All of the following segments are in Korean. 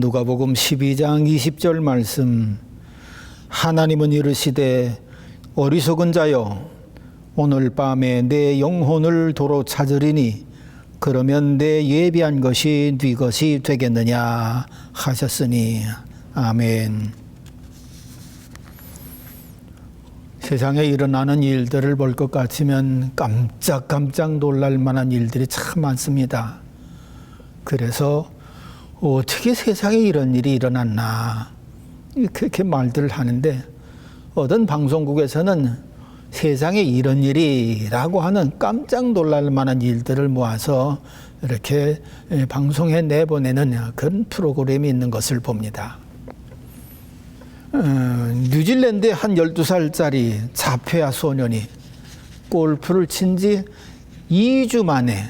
누가복음 12장 20절 말씀. 하나님은 이르시되 어리석은 자여 오늘 밤에 내 영혼을 도로 찾으리니 그러면 내 예비한 것이 네 것이 되겠느냐 하셨으니. 아멘. 세상에 일어나는 일들을 볼 것 같으면 깜짝 놀랄 만한 일들이 참 많습니다. 그래서 어떻게 세상에 이런 일이 일어났나 그렇게 말들을 하는데, 어떤 방송국에서는 세상에 이런 일이라고 하는 깜짝 놀랄 만한 일들을 모아서 이렇게 방송에 내보내는 그런 프로그램이 있는 것을 봅니다. 뉴질랜드의 한 12살짜리 자폐아 소년이 골프를 친 지 2주 만에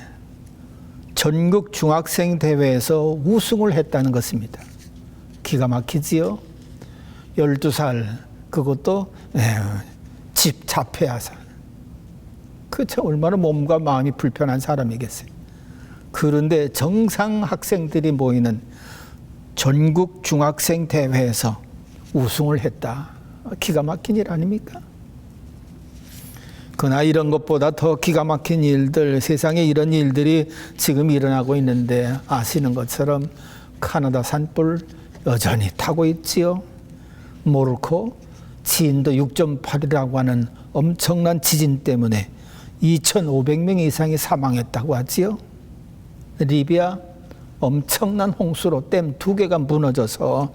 전국 중학생 대회에서 우승을 했다는 것입니다. 기가 막히지요? 12살, 그것도 집 자폐아사. 그쵸, 얼마나 몸과 마음이 불편한 사람이겠어요. 그런데 정상 학생들이 모이는 전국 중학생 대회에서 우승을 했다. 기가 막힌 일 아닙니까? 그러나 이런 것보다 더 기가 막힌 일들, 세상에 이런 일들이 지금 일어나고 있는데, 아시는 것처럼 카나다 산불 여전히 타고 있지요. 모로코 진도 6.8이라고 하는 엄청난 지진 때문에 2,500명 이상이 사망했다고 하지요. 리비아 엄청난 홍수로 댐 2개가 무너져서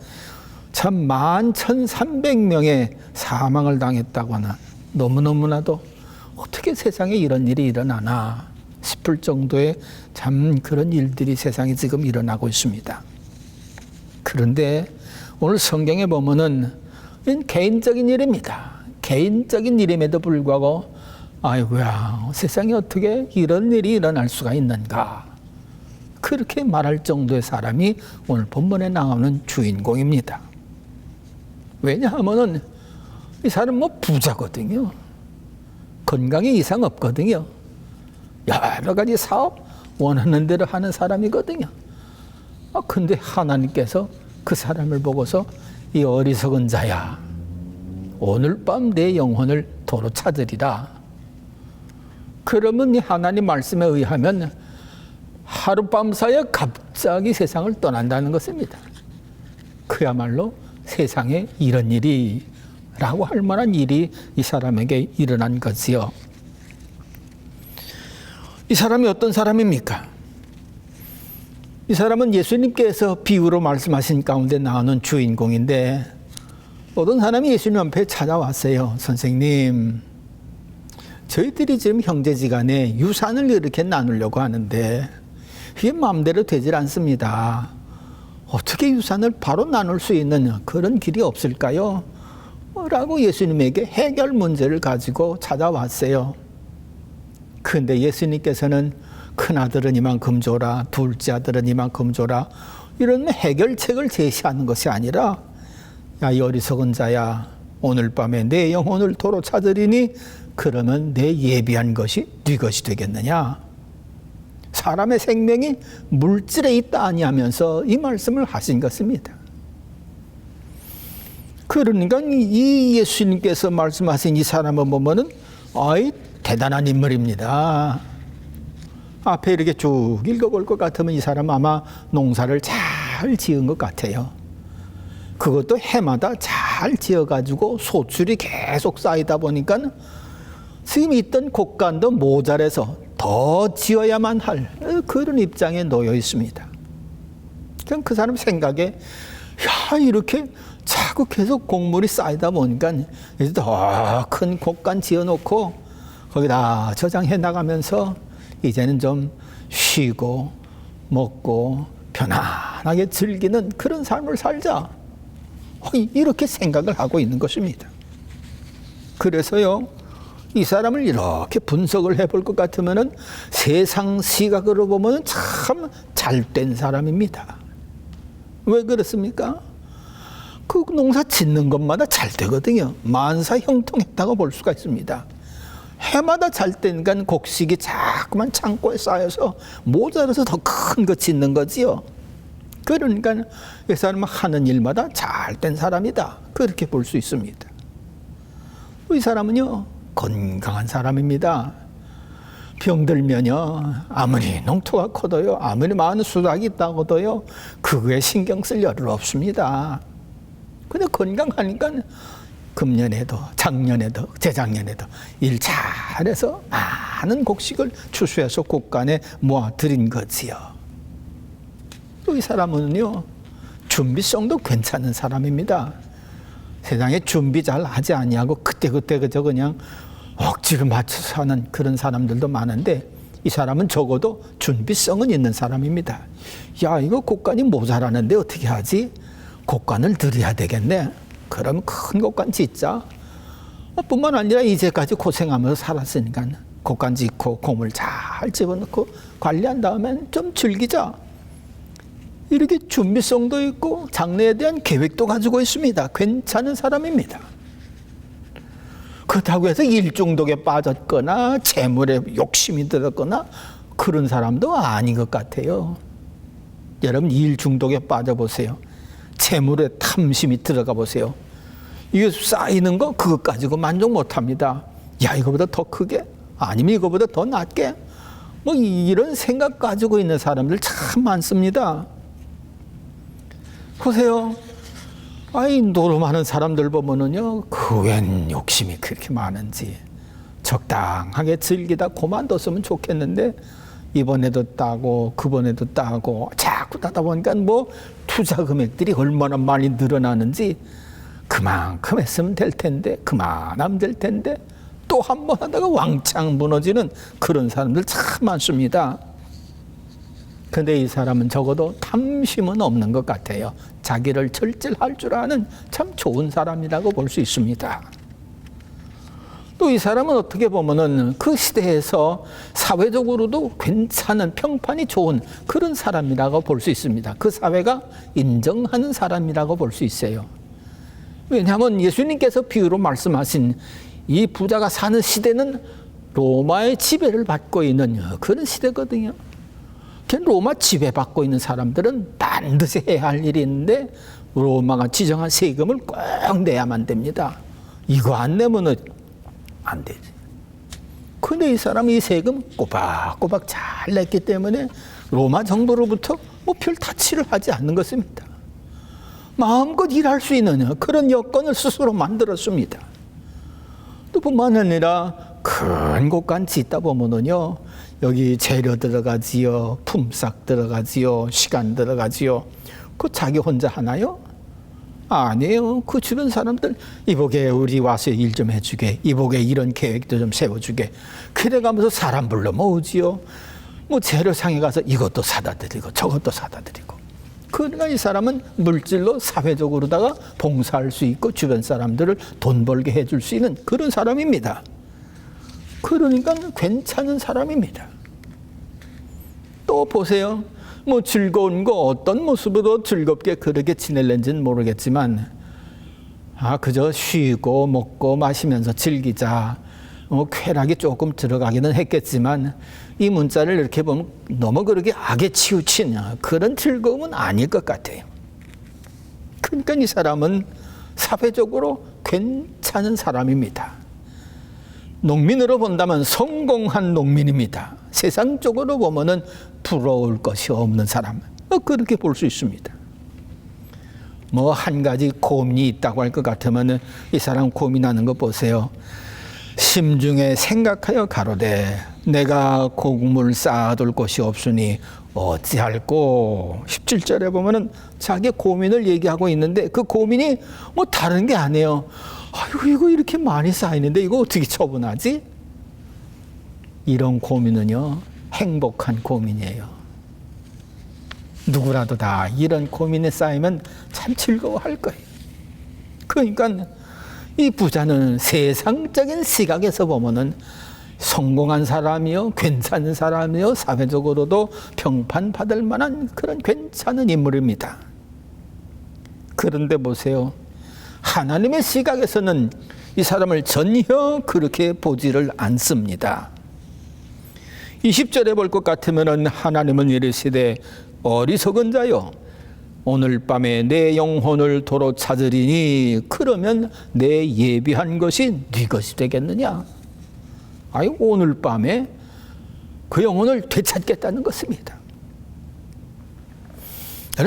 참 11,300명의 사망을 당했다고 하나, 너무너무나도 어떻게 세상에 이런 일이 일어나나 싶을 정도의 참 그런 일들이 세상에 지금 일어나고 있습니다. 그런데 오늘 성경에 보면은 개인적인 일입니다. 개인적인 일임에도 불구하고 아이고야, 세상에 어떻게 이런 일이 일어날 수가 있는가, 그렇게 말할 정도의 사람이 오늘 본문에 나오는 주인공입니다. 왜냐하면은 이 사람 부자거든요. 건강에 이상 없거든요. 여러 가지 사업 원하는 대로 하는 사람이거든요. 근데 하나님께서 그 사람을 보고서 이 어리석은 자야, 오늘 밤 내 영혼을 도로 찾으리라. 그러면 이 하나님 말씀에 의하면 하룻밤 사이에 갑자기 세상을 떠난다는 것입니다. 그야말로 세상에 이런 일이 라고 할 만한 일이 이 사람에게 일어난 거지요. 이 사람이 어떤 사람입니까? 이 사람은 예수님께서 비유로 말씀하신 가운데 나오는 주인공인데, 어떤 사람이 예수님 앞에 찾아왔어요. 선생님, 저희들이 지금 형제지간에 유산을 이렇게 나누려고 하는데 이게 마음대로 되질 않습니다. 어떻게 유산을 바로 나눌 수 있는 그런 길이 없을까요? 라고 예수님에게 해결 문제를 가지고 찾아왔어요. 그런데 예수님께서는 큰아들은 이만큼 줘라, 둘째 아들은 이만큼 줘라, 이런 해결책을 제시하는 것이 아니라, 야, 이 어리석은 자야, 오늘 밤에 내 영혼을 도로 찾으리니 그러면 내 예비한 것이 네 것이 되겠느냐. 사람의 생명이 물질에 있다 아니하면서 이 말씀을 하신 것입니다. 그러니까 이 예수님께서 말씀하신 이 사람을 보면은 대단한 인물입니다. 앞에 이렇게 쭉 읽어볼 것 같으면 이 사람 아마 농사를 잘 지은 것 같아요. 그것도 해마다 잘 지어가지고 소출이 계속 쌓이다 보니까 지금 있던 곡간도 모자라서 더 지어야만 할 그런 입장에 놓여 있습니다. 그럼 그 사람 생각에, 야, 이렇게 자꾸 계속 곡물이 쌓이다 보니까 이제 더 큰 곡간 지어놓고 거기다 저장해 나가면서 이제는 좀 쉬고 먹고 편안하게 즐기는 그런 삶을 살자, 이렇게 생각을 하고 있는 것입니다. 그래서요, 이 사람을 이렇게 분석을 해볼 것 같으면은 세상 시각으로 보면 참 잘된 사람입니다. 왜 그렇습니까? 그 농사 짓는 것마다 잘 되거든요. 만사 형통했다고 볼 수가 있습니다. 해마다 잘 되니까 곡식이 자꾸만 창고에 쌓여서 모자라서 더 큰 거 짓는 거지요. 그러니까 이 사람은 하는 일마다 잘된 사람이다. 그렇게 볼 수 있습니다. 이 사람은요, 건강한 사람입니다. 병들면요, 아무리 농토가 커도요, 아무리 많은 수확이 있다고도요, 그거에 신경 쓸 여를 없습니다. 근데 건강하니까 금년에도, 작년에도, 재작년에도 일 잘해서 많은 곡식을 추수해서 곳간에 모아드린 거지요. 또 이 사람은요, 준비성도 괜찮은 사람입니다. 세상에 준비 잘 하지 아니하고 그때그때 그저 그냥 억지로 맞춰서 하는 그런 사람들도 많은데, 이 사람은 적어도 준비성은 있는 사람입니다. 야, 이거 곡간이 모자라는데 어떻게 하지? 곡간을 들여야 되겠네. 그럼 큰 곡간 짓자. 뿐만 아니라 이제까지 고생하면서 살았으니까 곡간 짓고 고물 잘 집어넣고 관리한 다음엔 좀 즐기자. 이렇게 준비성도 있고 장래에 대한 계획도 가지고 있습니다. 괜찮은 사람입니다. 그렇다고 해서 일중독에 빠졌거나 재물에 욕심이 들었거나 그런 사람도 아닌 것 같아요. 여러분, 일중독에 빠져보세요. 재물에 탐심이 들어가 보세요. 이게 쌓이는 거 그것 가지고 만족 못합니다. 야, 이거보다 더 크게? 아니면 이거보다 더 낮게? 뭐 이런 생각 가지고 있는 사람들 참 많습니다. 보세요. 아이, 노름하는 사람들 보면은요, 그 웬 욕심이 그렇게 많은지. 적당하게 즐기다 그만뒀으면 좋겠는데, 이번에도 따고 그번에도 따고 자꾸 따다 보니까 뭐 투자 금액들이 얼마나 많이 늘어나는지, 그만큼 했으면 될 텐데, 그만하면 될 텐데, 또 한 번 하다가 왕창 무너지는 그런 사람들 참 많습니다. 근데 이 사람은 적어도 탐심은 없는 것 같아요. 자기를 절제할 줄 아는 참 좋은 사람이라고 볼 수 있습니다. 또 이 사람은 어떻게 보면은 그 시대에서 사회적으로도 괜찮은 평판이 좋은 그런 사람이라고 볼 수 있습니다. 그 사회가 인정하는 사람이라고 볼 수 있어요. 왜냐하면 예수님께서 비유로 말씀하신 이 부자가 사는 시대는 로마의 지배를 받고 있는 그런 시대거든요. 로마 지배받고 있는 사람들은 반드시 해야 할 일이 있는데, 로마가 지정한 세금을 꼭 내야만 됩니다. 이거 안 내면 안 되지. 근데 이 사람이 이 세금 꼬박꼬박 잘 냈기 때문에 로마 정부로부터 뭐 별 타치를 하지 않는 것입니다. 마음껏 일할 수 있는 그런 여건을 스스로 만들었습니다. 또 뿐만 아니라 큰 곳간 짓다 보면은요, 여기 재료 들어가지요, 품삯 들어가지요, 시간 들어가지요. 그 자기 혼자 하나요? 아니에요. 그 주변 사람들, 이보게 우리 와서 일 좀 해주게, 이보게 이런 계획도 좀 세워주게. 그래가면서 사람 불러 모으지요. 뭐 재료상에 가서 이것도 사다 드리고 저것도 사다 드리고. 그러니까 이 사람은 물질로 사회적으로다가 봉사할 수 있고 주변 사람들을 돈 벌게 해줄 수 있는 그런 사람입니다. 그러니까 괜찮은 사람입니다. 또 보세요. 뭐 즐거운 거 어떤 모습으로 즐겁게 그렇게 지낼는지는 모르겠지만, 그저 쉬고 먹고 마시면서 즐기자. 쾌락이 조금 들어가기는 했겠지만, 이 문자를 이렇게 보면 너무 그렇게 악에 치우친 그런 즐거움은 아닐 것 같아요. 그러니까 이 사람은 사회적으로 괜찮은 사람입니다. 농민으로 본다면 성공한 농민입니다. 세상적으로 보면은 부러울 것이 없는 사람, 그렇게 볼 수 있습니다. 뭐 한 가지 고민이 있다고 할 것 같으면 이 사람 고민하는 거 보세요. 심중에 생각하여 가로되 내가 곡물 쌓아둘 곳이 없으니 어찌할꼬. 17절에 보면은 자기 고민을 얘기하고 있는데, 그 고민이 뭐 다른 게 아니에요. 아이고, 이거 이렇게 많이 쌓이는데 이거 어떻게 처분하지? 이런 고민은요, 행복한 고민이에요. 누구라도 다 이런 고민에 쌓이면 참 즐거워할 거예요. 그러니까 이 부자는 세상적인 시각에서 보면은 성공한 사람이요, 괜찮은 사람이요, 사회적으로도 평판받을 만한 그런 괜찮은 인물입니다. 그런데 보세요. 하나님의 시각에서는 이 사람을 전혀 그렇게 보지를 않습니다. 20절에 볼 것 같으면 하나님은 이르시되 어리석은 자요, 오늘 밤에 내 영혼을 도로 찾으리니 그러면 내 예비한 것이 네 것이 되겠느냐. 아유, 오늘 밤에 그 영혼을 되찾겠다는 것입니다.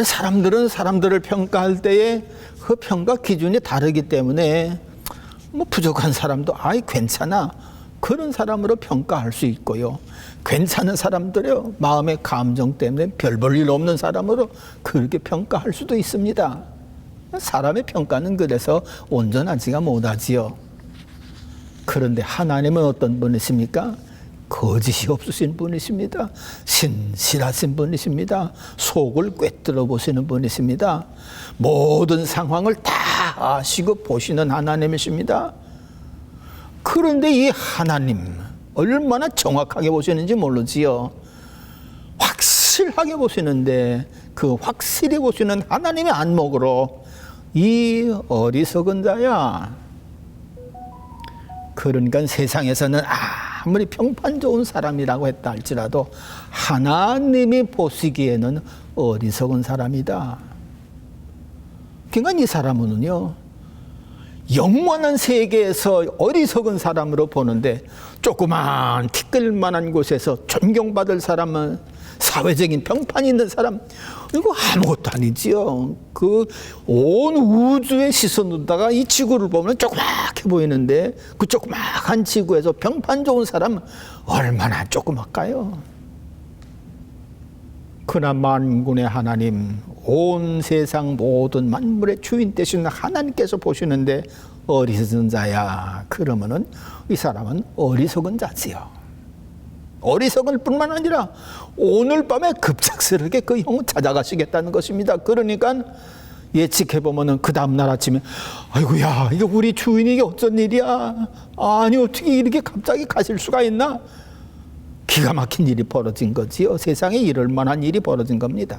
사람들은 사람들을 평가할 때에 그 평가 기준이 다르기 때문에 뭐 부족한 사람도 아이 괜찮아 그런 사람으로 평가할 수 있고요. 괜찮은 사람들의 마음의 감정 때문에 별 볼 일 없는 사람으로 그렇게 평가할 수도 있습니다. 사람의 평가는 그래서 온전하지가 못하지요. 그런데 하나님은 어떤 분이십니까? 거짓이 없으신 분이십니다. 신실하신 분이십니다. 속을 꿰뚫어 보시는 분이십니다. 모든 상황을 다 아시고 보시는 하나님이십니다. 그런데 이 하나님 얼마나 정확하게 보시는지 모르지요. 확실하게 보시는데 그 확실히 보시는 하나님의 안목으로 이 어리석은 자야. 그러니까 세상에서는 아무리 평판 좋은 사람이라고 했다 할지라도 하나님이 보시기에는 어리석은 사람이다. 그러니까 이 사람은요, 영원한 세계에서 어리석은 사람으로 보는데 조그만 티끌만한 곳에서 존경받을 사람은 사회적인 평판이 있는 사람, 이거 아무것도 아니지요. 그 온 우주의 시선으로다가 이 지구를 보면 조그맣게 보이는데 그 조그맣한 지구에서 평판 좋은 사람 얼마나 조그맣까요? 그러나 만군의 하나님, 온 세상 모든 만물의 주인 되시는 하나님께서 보시는데 어리석은 자야. 그러면은 이 사람은 어리석은 자지요. 어리석을 뿐만 아니라 오늘 밤에 급작스럽게 그 영혼 찾아가시겠다는 것입니다. 그러니까 예측해보면은 그 다음날 아침에 아이고야, 이거 우리 주인이 이게 어쩐 일이야. 아니 어떻게 이렇게 갑자기 가실 수가 있나. 기가 막힌 일이 벌어진 거지요. 세상에 이럴 만한 일이 벌어진 겁니다.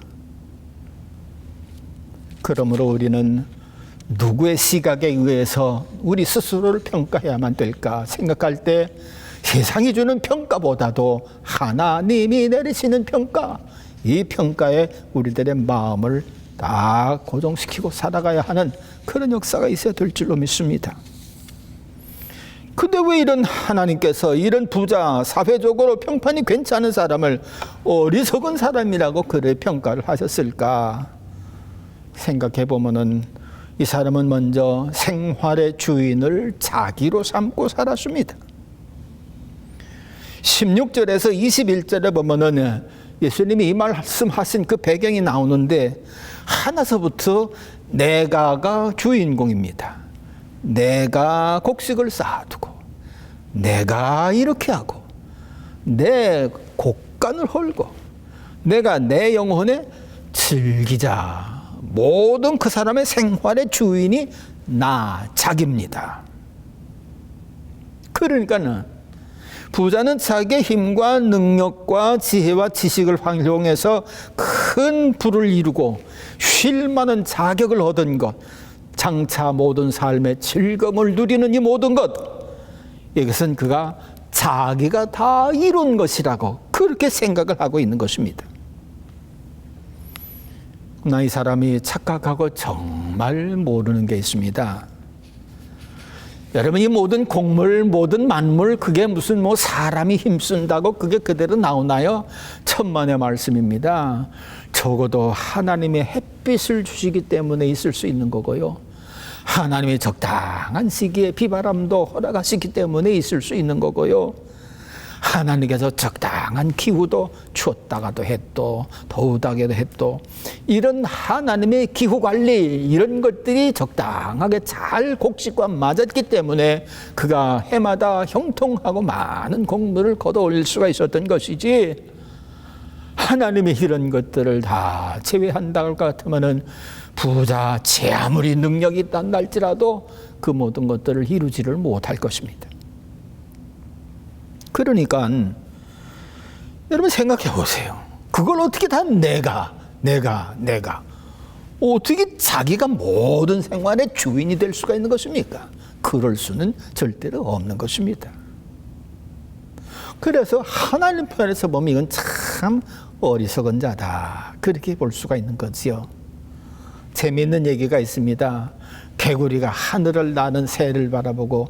그러므로 우리는 누구의 시각에 의해서 우리 스스로를 평가해야만 될까 생각할 때 세상이 주는 평가보다도 하나님이 내리시는 평가, 이 평가에 우리들의 마음을 다 고정시키고 살아가야 하는 그런 역사가 있어야 될 줄로 믿습니다. 근데 왜 이런 하나님께서 이런 부자, 사회적으로 평판이 괜찮은 사람을 어리석은 사람이라고 그래 평가를 하셨을까 생각해 보면은 이 사람은 먼저 생활의 주인을 자기로 삼고 살았습니다. 16절에서 21절에 보면은 예수님이 이 말씀하신 그 배경이 나오는데 하나서부터 내가가 주인공입니다. 내가 곡식을 쌓아두고 내가 이렇게 하고 내 곡간을 헐고 내가 내 영혼에 즐기자. 모든 그 사람의 생활의 주인이 나 자기입니다. 그러니까는 부자는 자기의 힘과 능력과 지혜와 지식을 활용해서 큰 부를 이루고 쉴 만한 자격을 얻은 것, 장차 모든 삶의 즐거움을 누리는 이 모든 것, 이것은 그가 자기가 다 이룬 것이라고 그렇게 생각을 하고 있는 것입니다. 그러나 이 사람이 착각하고 정말 모르는 게 있습니다. 여러분, 이 모든 곡물, 모든 만물, 그게 무슨 뭐 사람이 힘쓴다고 그게 그대로 나오나요? 천만의 말씀입니다. 적어도 하나님의 햇빛을 주시기 때문에 있을 수 있는 거고요. 하나님의 적당한 시기에 비바람도 허락하시기 때문에 있을 수 있는 거고요. 하나님께서 적당한 기후도 추웠다가도 했도 더우다가도 했도 이런 하나님의 기후관리 이런 것들이 적당하게 잘 곡식과 맞았기 때문에 그가 해마다 형통하고 많은 곡물을 걷어 올릴 수가 있었던 것이지, 하나님의 이런 것들을 다 제외한다 할 것 같으면은 부자 제 아무리 능력이 있다 할지라도 그 모든 것들을 이루지를 못할 것입니다. 그러니까 여러분 생각해 보세요. 그걸 어떻게 다 내가 어떻게 자기가 모든 생활의 주인이 될 수가 있는 것입니까? 그럴 수는 절대로 없는 것입니다. 그래서 하나님 편에서 보면 이건 참 어리석은 자다, 그렇게 볼 수가 있는 거지요. 재미있는 얘기가 있습니다. 개구리가 하늘을 나는 새를 바라보고,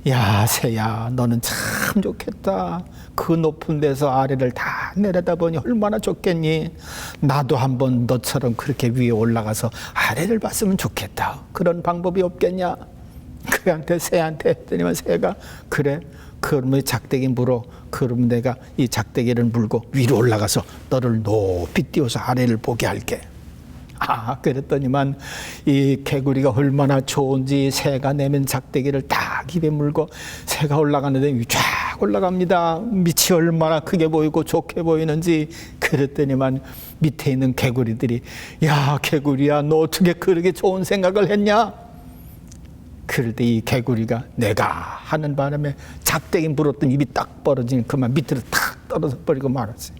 야, 새야, 너는 참 좋겠다. 그 높은 데서 아래를 다 내려다보니 얼마나 좋겠니? 나도 한번 너처럼 그렇게 위에 올라가서 아래를 봤으면 좋겠다. 그런 방법이 없겠냐? 그한테 새한테 했더니만 새가, 그래, 그러면 작대기 물어. 그러면 내가 이 작대기를 물고 위로 올라가서 너를 높이 띄워서 아래를 보게 할게. 그랬더니만 이 개구리가 얼마나 좋은지 새가 내면 작대기를 딱 입에 물고 새가 올라가는데 쫙 올라갑니다. 밑이 얼마나 크게 보이고 좋게 보이는지. 그랬더니만 밑에 있는 개구리들이, 야, 개구리야, 너 어떻게 그렇게 좋은 생각을 했냐? 그럴 때 이 개구리가 내가 하는 바람에 작대기 물었던 입이 딱 벌어지니 그만 밑으로 탁 떨어져 버리고 말았어요.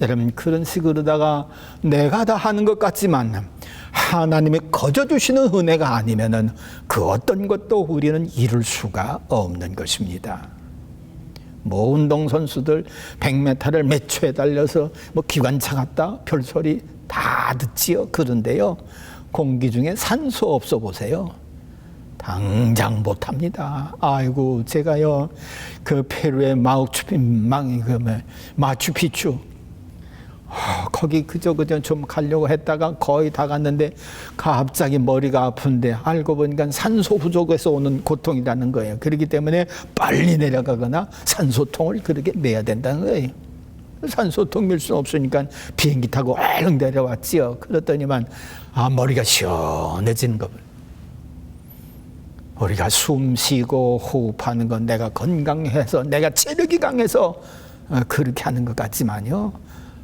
여러분, 그런 식으로다가 내가 다 하는 것 같지만 하나님이 거저 주시는 은혜가 아니면은 그 어떤 것도 우리는 이룰 수가 없는 것입니다. 뭐 운동선수들 100m를 몇 초에 달려서 뭐 기관차 같다 별소리 다 듣지요. 그런데요, 공기 중에 산소 없어 보세요. 당장 못합니다. 아이고, 제가요, 그 페루의 마추픽추, 거기 그저 좀 가려고 했다가 거의 다 갔는데 갑자기 머리가 아픈데 알고 보니까 산소 부족에서 오는 고통이라는 거예요. 그렇기 때문에 빨리 내려가거나 산소통을 그렇게 매야 된다는 거예요. 산소통 밀 수는 없으니까 비행기 타고 얼른 내려왔지요. 그랬더니만 머리가 시원해지는 거. 우리가 숨 쉬고 호흡하는 건 내가 건강해서 내가 체력이 강해서 그렇게 하는 것 같지만요,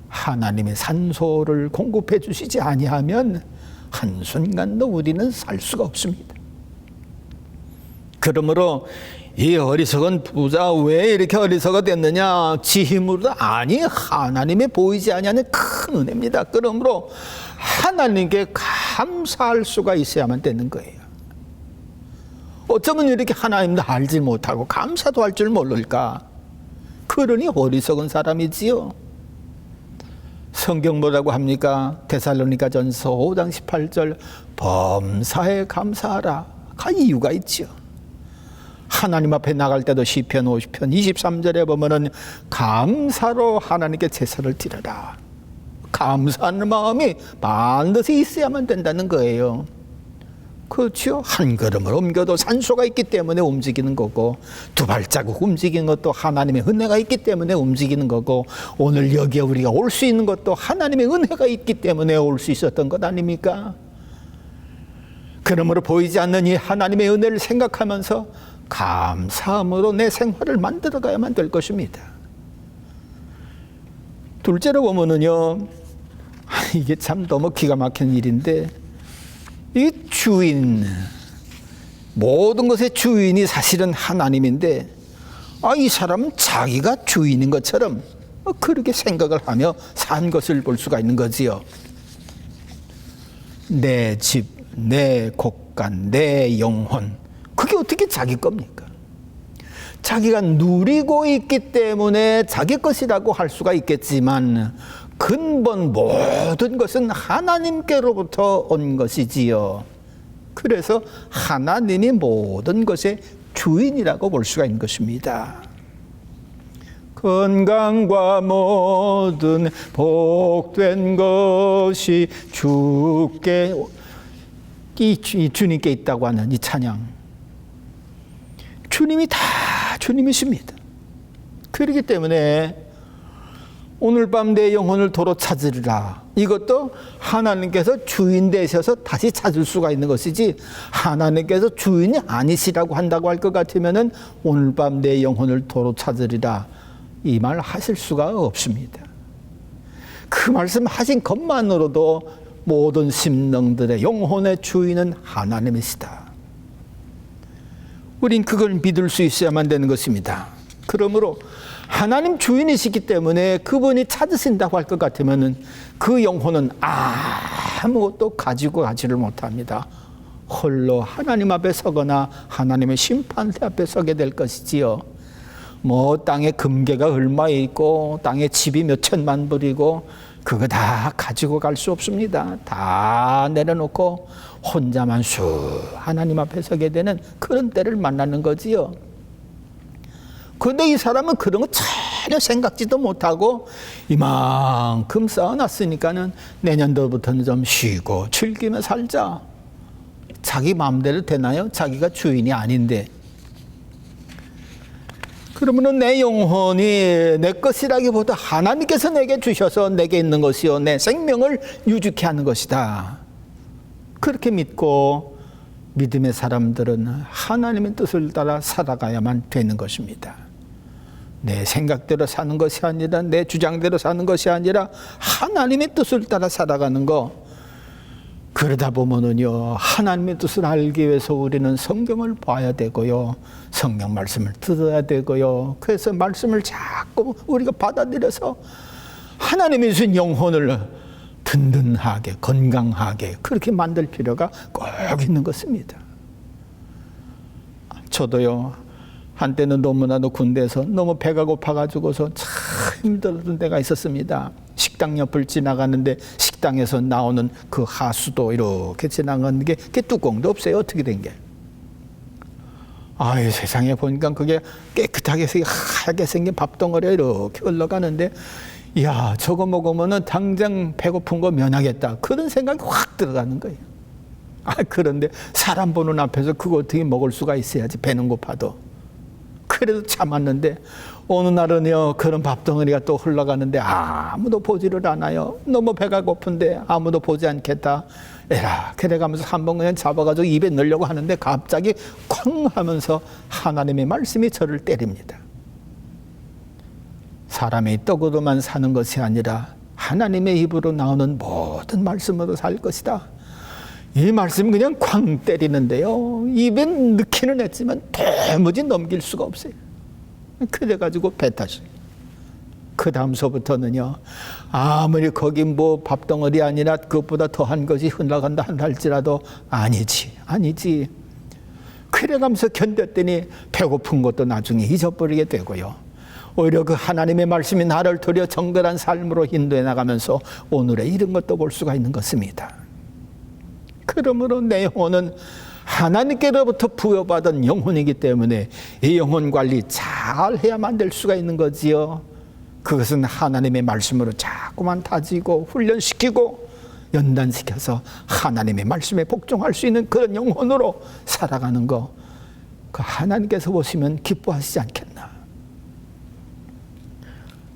하나님의 산소를 공급해 주시지 아니하면 한순간도 우리는 살 수가 없습니다. 그러므로 이 어리석은 부자 왜 이렇게 어리석어 됐느냐? 지 힘으로 아니, 하나님의 보이지 아니하는 큰 은혜입니다. 그러므로 하나님께 감사할 수가 있어야만 되는 거예요. 어쩌면 이렇게 하나님도 알지 못하고 감사도 할 줄 모를까? 그러니 어리석은 사람이지요. 성경 뭐라고 합니까? 데살로니가전서 5장 18절 범사에 감사하라. 이유가 있죠. 하나님 앞에 나갈 때도 시편 50편 23절에 보면은 감사로 하나님께 제사를 드려라. 감사하는 마음이 반드시 있어야만 된다는 거예요. 그렇죠. 한 걸음을 옮겨도 산소가 있기 때문에 움직이는 거고, 두 발자국 움직이는 것도 하나님의 은혜가 있기 때문에 움직이는 거고, 오늘 여기에 우리가 올 수 있는 것도 하나님의 은혜가 있기 때문에 올 수 있었던 것 아닙니까? 그러므로 보이지 않는 이 하나님의 은혜를 생각하면서 감사함으로 내 생활을 만들어 가야만 될 것입니다. 둘째로 보면은요, 이게 참 너무 기가 막힌 일인데, 이 주인, 모든 것의 주인이 사실은 하나님인데, 이 사람은 자기가 주인인 것처럼 그렇게 생각을 하며 산 것을 볼 수가 있는 거지요. 내 집, 내 곳간, 내 영혼, 그게 어떻게 자기 겁니까? 자기가 누리고 있기 때문에 자기 것이라고 할 수가 있겠지만 근본 모든 것은 하나님께로부터 온 것이지요. 그래서 하나님이 모든 것의 주인이라고 볼 수가 있는 것입니다. 건강과 모든 복된 것이 주께, 이 주님께 있다고 하는 이 찬양, 주님이 다 주님이십니다. 그렇기 때문에 오늘 밤 내 영혼을 도로 찾으리라, 이것도 하나님께서 주인 되셔서 다시 찾을 수가 있는 것이지, 하나님께서 주인이 아니시라고 한다고 할 것 같으면은 오늘 밤 내 영혼을 도로 찾으리라, 이 말 하실 수가 없습니다. 그 말씀 하신 것만으로도 모든 심령들의 영혼의 주인은 하나님이시다. 우린 그걸 믿을 수 있어야만 되는 것입니다. 그러므로 하나님 주인이시기 때문에 그분이 찾으신다고 할 것 같으면은 그 영혼은 아무것도 가지고 가지를 못합니다. 홀로 하나님 앞에 서거나 하나님의 심판대 앞에 서게 될 것이지요. 뭐 땅에 금괴가 얼마 있고 땅에 집이 몇 천만 불이고 그거 다 가지고 갈 수 없습니다. 다 내려놓고 혼자만 수 하나님 앞에 서게 되는 그런 때를 만나는 거지요. 그런데 이 사람은 그런 거 전혀 생각지도 못하고 이만큼 쌓아놨으니까는 내년도부터는 좀 쉬고 즐기며 살자. 자기 마음대로 되나요? 자기가 주인이 아닌데. 그러면은 내 영혼이 내 것이라기보다 하나님께서 내게 주셔서 내게 있는 것이요, 내 생명을 유지케 하는 것이다. 그렇게 믿고 믿음의 사람들은 하나님의 뜻을 따라 살아가야만 되는 것입니다. 내 생각대로 사는 것이 아니라, 내 주장대로 사는 것이 아니라 하나님의 뜻을 따라 살아가는 거. 그러다 보면은요, 하나님의 뜻을 알기 위해서 우리는 성경을 봐야 되고요, 성경 말씀을 들어야 되고요, 그래서 말씀을 자꾸 우리가 받아들여서 하나님이 주신 영혼을 든든하게, 건강하게 그렇게 만들 필요가 꼭 있는 것입니다. 저도요, 한때는 너무나도 군대에서 너무 배가 고파가지고서 참 힘들었던 때가 있었습니다. 식당 옆을 지나가는데 식당에서 나오는 그 하수도 이렇게 지나가는 게 뚜껑도 없어요. 어떻게 된 게. 아유, 세상에 보니까 그게 깨끗하게 하얗게 생긴 밥덩어리가 이렇게 흘러가는데, 이야, 저거 먹으면은 당장 배고픈 거 면하겠다. 그런 생각이 확 들어가는 거예요. 그런데 사람 보는 앞에서 그거 어떻게 먹을 수가 있어야지, 배는 고파도. 그래도 참았는데 어느 날은요, 그런 밥덩어리가 또 흘러가는데 아무도 보지를 않아요. 너무 배가 고픈데 아무도 보지 않겠다. 에라, 그래가면서 한번 그냥 잡아가지고 입에 넣으려고 하는데 갑자기 쾅 하면서 하나님의 말씀이 저를 때립니다. 사람의 떡으로만 사는 것이 아니라 하나님의 입으로 나오는 모든 말씀으로 살 것이다. 이 말씀이 그냥 쾅 때리는데요, 입에 넣기는 했지만 도무지 넘길 수가 없어요. 그래가지고 배 타시. 그 다음서부터는요, 아무리 거기 뭐 밥덩어리 아니라 그것보다 더한 것이 흘러간다 할지라도 아니지. 그래가면서 견뎠더니 배고픈 것도 나중에 잊어버리게 되고요, 오히려 그 하나님의 말씀이 나를 도려 정결한 삶으로 인도해 나가면서 오늘의 이런 것도 볼 수가 있는 것입니다. 그러므로 내 영혼은 하나님께로부터 부여받은 영혼이기 때문에 이 영혼 관리 잘 해야만 될 수가 있는 거지요. 그것은 하나님의 말씀으로 자꾸만 다지고 훈련시키고 연단시켜서 하나님의 말씀에 복종할 수 있는 그런 영혼으로 살아가는 거, 그 하나님께서 보시면 기뻐하시지 않겠나.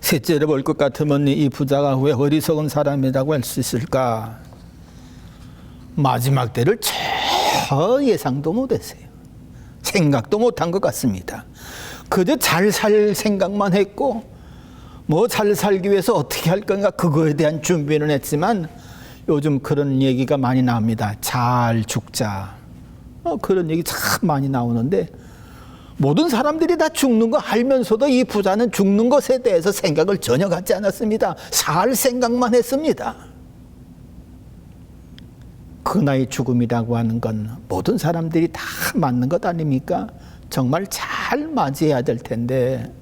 셋째로 볼 것 같으면 이 부자가 왜 어리석은 사람이라고 할 수 있을까? 마지막 때를 전혀 예상도 못했어요. 생각도 못한 것 같습니다. 그저 잘 살 생각만 했고, 뭐 잘 살기 위해서 어떻게 할 건가 그거에 대한 준비는 했지만, 요즘 그런 얘기가 많이 나옵니다. 잘 죽자. 그런 얘기 참 많이 나오는데, 모든 사람들이 다 죽는 거 알면서도 이 부자는 죽는 것에 대해서 생각을 전혀 갖지 않았습니다. 살 생각만 했습니다. 그 나이 죽음이라고 하는 건 모든 사람들이 다 맞는 것 아닙니까? 정말 잘 맞이해야 될 텐데,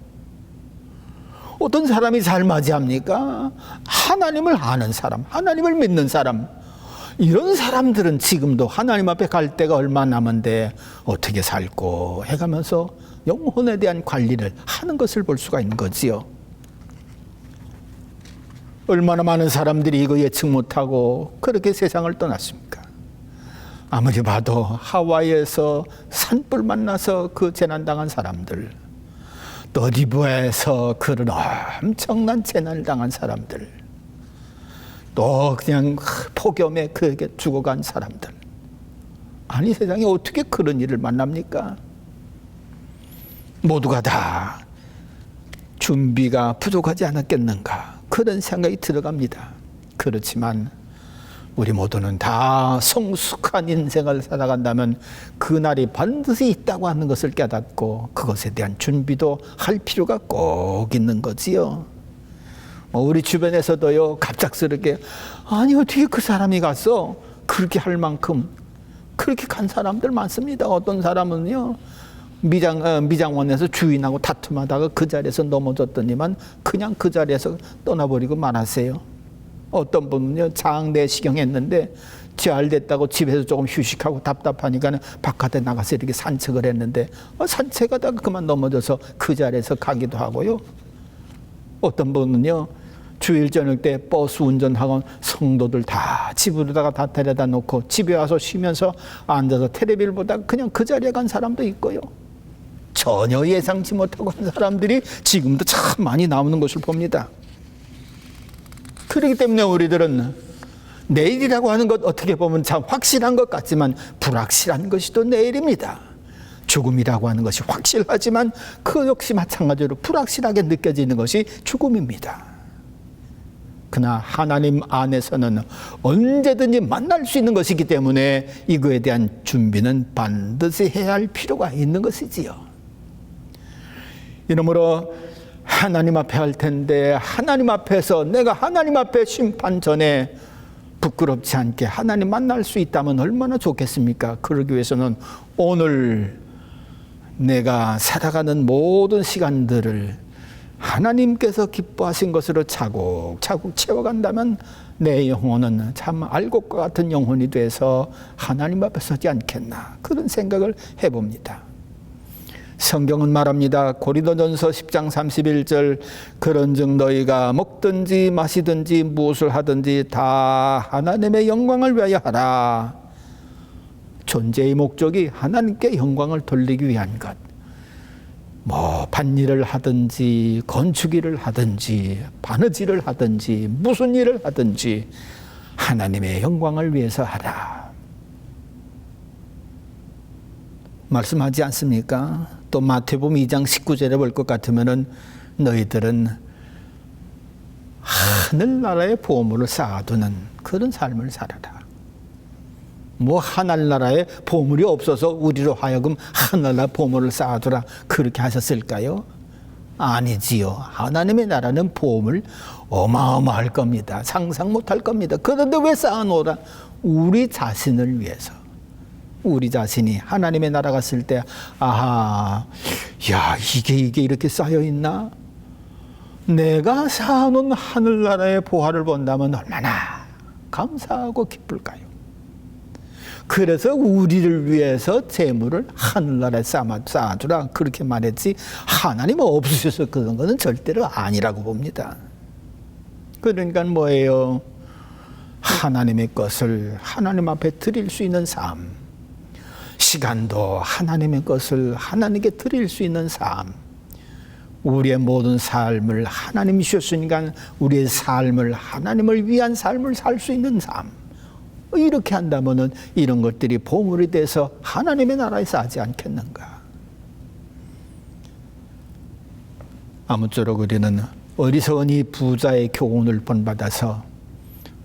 어떤 사람이 잘 맞이합니까? 하나님을 아는 사람, 하나님을 믿는 사람. 이런 사람들은 지금도 하나님 앞에 갈 때가 얼마 남은데 어떻게 살고 해가면서 영혼에 대한 관리를 하는 것을 볼 수가 있는 거지요. 얼마나 많은 사람들이 이거 예측 못하고 그렇게 세상을 떠났습니까? 아무리 봐도 하와이에서 산불 만나서 그 재난당한 사람들, 또 리비아에서 그런 엄청난 재난을 당한 사람들, 또 그냥 폭염에 그에게 죽어간 사람들. 아니, 세상에 어떻게 그런 일을 만납니까? 모두가 다 준비가 부족하지 않았겠는가, 그런 생각이 들어갑니다. 그렇지만 우리 모두는 다 성숙한 인생을 살아간다면 그날이 반드시 있다고 하는 것을 깨닫고 그것에 대한 준비도 할 필요가 꼭 있는 거지요. 우리 주변에서도요, 갑작스럽게 아니 어떻게 그 사람이 갔어? 그렇게 할 만큼 그렇게 간 사람들 많습니다. 어떤 사람은요, 미장원에서 주인하고 다툼하다가 그 자리에서 넘어졌더니만 그냥 그 자리에서 떠나버리고 말았어요. 어떤 분은요, 장내시경 했는데 잘 됐다고 집에서 조금 휴식하고 답답하니까 바깥에 나가서 이렇게 산책을 했는데 산책하다가 그만 넘어져서 그 자리에서 가기도 하고요. 어떤 분은요, 주일 저녁 때 버스 운전하고 성도들 다 집으로다가 다 데려다 놓고 집에 와서 쉬면서 앉아서 텔레비를 보다가 그냥 그 자리에 간 사람도 있고요. 전혀 예상치 못하고 한 사람들이 지금도 참 많이 나오는 것을 봅니다. 그렇기 때문에 우리들은 내일이라고 하는 것 어떻게 보면 참 확실한 것 같지만 불확실한 것이 또 내일입니다. 죽음이라고 하는 것이 확실하지만 그 역시 마찬가지로 불확실하게 느껴지는 것이 죽음입니다. 그러나 하나님 안에서는 언제든지 만날 수 있는 것이기 때문에 이거에 대한 준비는 반드시 해야 할 필요가 있는 것이지요. 이러므로 하나님 앞에 할 텐데 하나님 앞에서 내가 하나님 앞에 심판 전에 부끄럽지 않게 하나님 만날 수 있다면 얼마나 좋겠습니까? 그러기 위해서는 오늘 내가 살아가는 모든 시간들을 하나님께서 기뻐하신 것으로 차곡차곡 채워간다면 내 영혼은 참 알곡과 같은 영혼이 돼서 하나님 앞에 서지 않겠나, 그런 생각을 해봅니다. 성경은 말합니다. 고린도전서 10장 31절, 그런즉 너희가 먹든지 마시든지 무엇을 하든지 다 하나님의 영광을 위하여 하라. 존재의 목적이 하나님께 영광을 돌리기 위한 것. 밭일을 하든지 건축일을 하든지 바느질을 하든지 무슨 일을 하든지 하나님의 영광을 위해서 하라. 말씀하지 않습니까? 또 마태복음 2장 19절에 볼 것 같으면은 너희들은 하늘나라의 보물을 쌓아두는 그런 삶을 살아라. 하늘나라에 보물이 없어서 우리로 하여금 하늘나라 보물을 쌓아두라 그렇게 하셨을까요? 아니지요. 하나님의 나라는 보물 어마어마할 겁니다. 상상 못할 겁니다. 그런데 왜 쌓아놓으라? 우리 자신을 위해서. 우리 자신이 하나님의 나라 갔을 때 아하, 야, 이게 이렇게 쌓여 있나? 내가 쌓아놓은 하늘나라의 보화를 본다면 얼마나 감사하고 기쁠까요? 그래서 우리를 위해서 재물을 하늘나라에 쌓아두라 그렇게 말했지, 하나님 없으셔서 그런 것은 절대로 아니라고 봅니다. 그러니까 뭐예요? 하나님의 것을 하나님 앞에 드릴 수 있는 삶, 시간도 하나님의 것을 하나님께 드릴 수 있는 삶, 우리의 모든 삶을 하나님이 주셨으니까 우리의 삶을 하나님을 위한 삶을 살 수 있는 삶, 이렇게 한다면은 이런 것들이 보물이 돼서 하나님의 나라에 쌓지 않겠는가. 아무쪼록 우리는 어리석은 이 부자의 교훈을 본받아서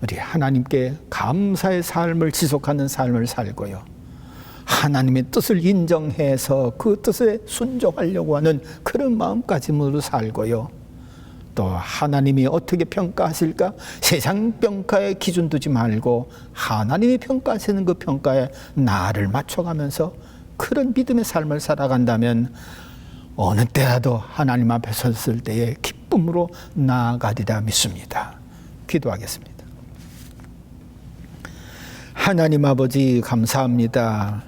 우리 하나님께 감사의 삶을 지속하는 삶을 살고요, 하나님의 뜻을 인정해서 그 뜻에 순종하려고 하는 그런 마음가짐으로 살고요, 또 하나님이 어떻게 평가하실까? 세상 평가에 기준 두지 말고 하나님이 평가하시는 그 평가에 나를 맞춰가면서 그런 믿음의 삶을 살아간다면 어느 때라도 하나님 앞에 섰을 때에 기쁨으로 나아가리라 믿습니다. 기도하겠습니다. 하나님 아버지 감사합니다.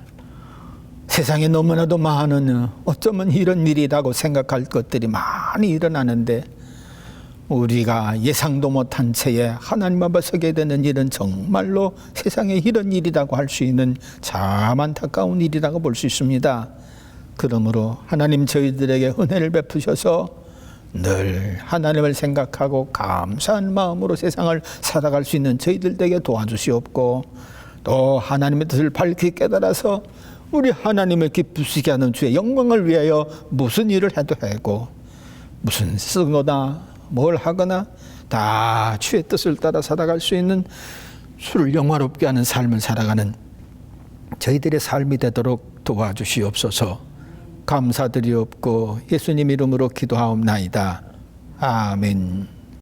세상에 너무나도 많은 어쩌면 이런 일이라고 생각할 것들이 많이 일어나는데 우리가 예상도 못한 채에 하나님 앞에 서게 되는 일은 정말로 세상에 이런 일이라고 할 수 있는 참 안타까운 일이라고 볼 수 있습니다. 그러므로 하나님 저희들에게 은혜를 베푸셔서 늘 하나님을 생각하고 감사한 마음으로 세상을 살아갈 수 있는 저희들에게 도와주시옵고, 또 하나님의 뜻을 밝히 깨달아서 우리 하나님을 기쁘시게 하는 주의 영광을 위하여 무슨 일을 해도 하고 무슨 쓰거나 뭘 하거나 다 주의 뜻을 따라 살아갈 수 있는 주를 영화롭게 하는 삶을 살아가는 저희들의 삶이 되도록 도와주시옵소서. 감사드리옵고 예수님 이름으로 기도하옵나이다. 아멘.